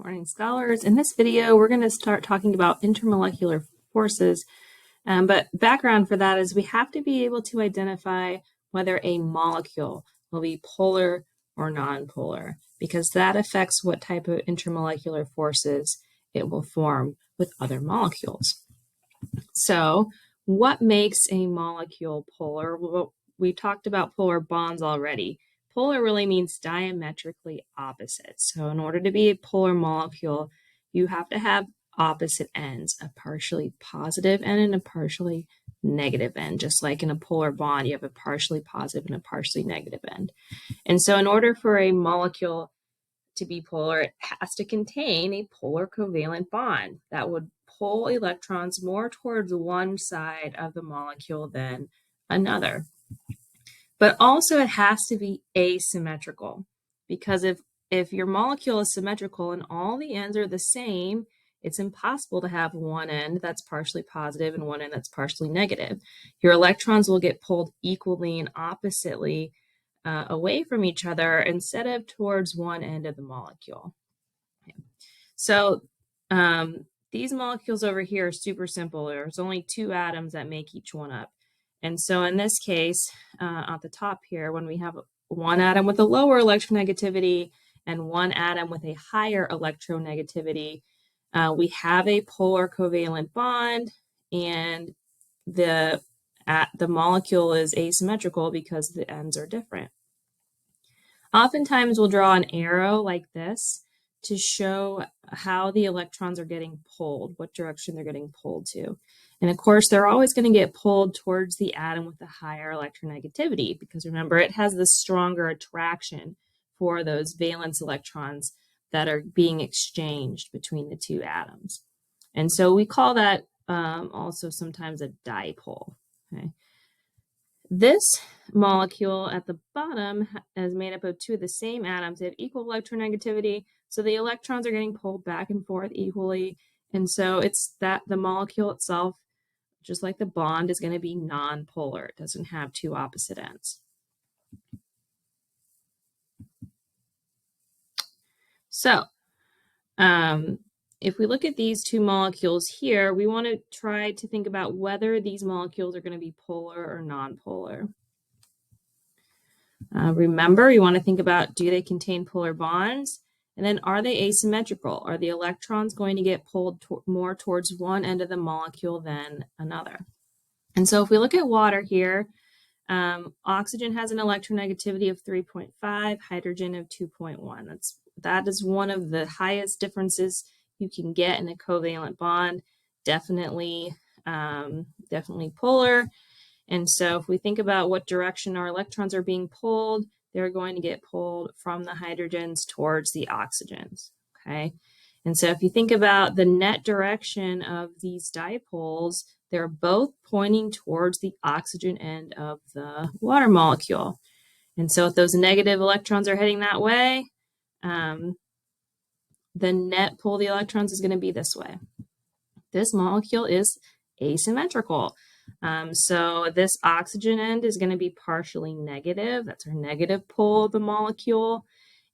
Morning, scholars. In this video, we're going to start talking about intermolecular forces. But background for that is we have to be able to identify whether a molecule will be polar or nonpolar, because that affects what type of intermolecular forces it will form with other molecules. So what makes a molecule polar? Well, we talked about polar bonds already. Polar really means diametrically opposite. So in order to be a polar molecule, you have to have opposite ends, a partially positive end and a partially negative end. Just like in a polar bond, you have a partially positive and a partially negative end. And so in order for a molecule to be polar, it has to contain a polar covalent bond that would pull electrons more towards one side of the molecule than another. But also it has to be asymmetrical, because if your molecule is symmetrical and all the ends are the same, it's impossible to have one end that's partially positive and one end that's partially negative. Your electrons will get pulled equally and oppositely away from each other instead of towards one end of the molecule. So these molecules over here are super simple. There's only two atoms that make each one up. And so in this case, at the top here, when we have one atom with a lower electronegativity and one atom with a higher electronegativity, we have a polar covalent bond, and the molecule is asymmetrical because the ends are different. Oftentimes we'll draw an arrow like this to show how the electrons are getting pulled, what direction they're getting pulled to. And of course, they're always going to get pulled towards the atom with the higher electronegativity, because remember, it has the stronger attraction for those valence electrons that are being exchanged between the two atoms. And so we call that also sometimes a dipole. Okay. This molecule at the bottom is made up of two of the same atoms. They have equal electronegativity, so the electrons are getting pulled back and forth equally. And so it's that the molecule itself, just like the bond, is going to be nonpolar. It doesn't have two opposite ends. So if we look at these two molecules here, we want to try to think about whether these molecules are going to be polar or nonpolar. Remember, you want to think about, do they contain polar bonds? And then are they asymmetrical? Are the electrons going to get pulled more towards one end of the molecule than another? And so if we look at water here, oxygen has an electronegativity of 3.5, hydrogen of 2.1. That is one of the highest differences you can get in a covalent bond. Definitely polar. And so if we think about what direction our electrons are being pulled, they're going to get pulled from the hydrogens towards the oxygens, okay? And so if you think about the net direction of these dipoles, they're both pointing towards the oxygen end of the water molecule. And so if those negative electrons are heading that way, the net pull of the electrons is going to be this way. This molecule is asymmetrical. So this oxygen end is going to be partially negative. That's our negative pull of the molecule.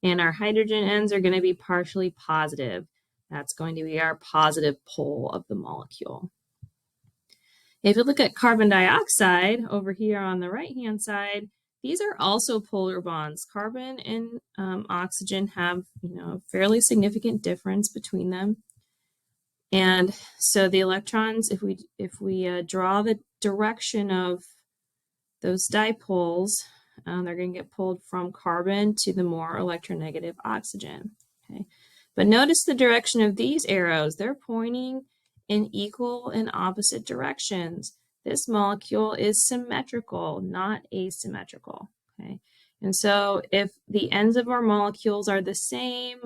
And our hydrogen ends are going to be partially positive. That's going to be our positive pull of the molecule. If you look at carbon dioxide over here on the right-hand side, these are also polar bonds. Carbon and oxygen have, a fairly significant difference between them. And so the electrons, if we draw the direction of those dipoles, they're going to get pulled from carbon to the more electronegative oxygen. Okay, but notice the direction of these arrows. They're pointing in equal and opposite directions. This molecule is symmetrical, not asymmetrical. Okay, and so if the ends of our molecules are the same,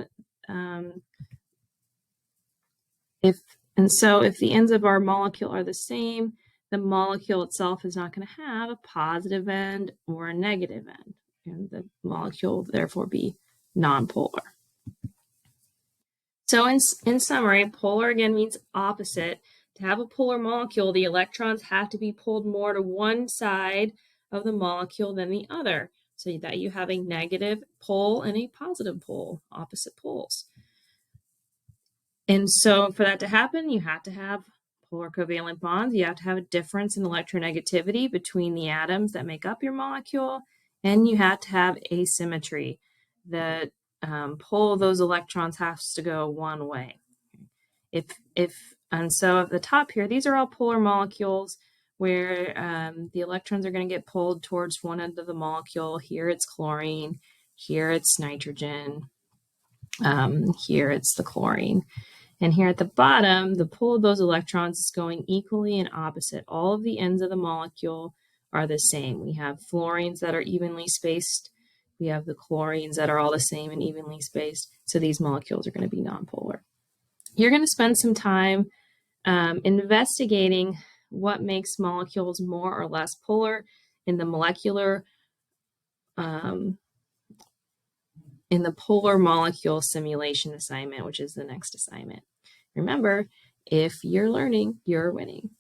if the ends of our molecule are the same, the molecule itself is not going to have a positive end or a negative end, and the molecule will therefore be nonpolar. So in summary, polar again means opposite. To have a polar molecule, the electrons have to be pulled more to one side of the molecule than the other, so that you have a negative pole and a positive pole, opposite poles. And so for that to happen, you have to have polar covalent bonds. You have to have a difference in electronegativity between the atoms that make up your molecule, and you have to have asymmetry. The pull of those electrons has to go one way. And so at the top here, these are all polar molecules where the electrons are going to get pulled towards one end of the molecule. Here it's chlorine, here it's nitrogen, here it's the chlorine. And here at the bottom, the pull of those electrons is going equally and opposite. All of the ends of the molecule are the same. We have fluorines that are evenly spaced. We have the chlorines that are all the same and evenly spaced. So these molecules are going to be nonpolar. You're going to spend some time investigating what makes molecules more or less polar in the molecular in the polar molecule simulation assignment, which is the next assignment. Remember, if you're learning, you're winning.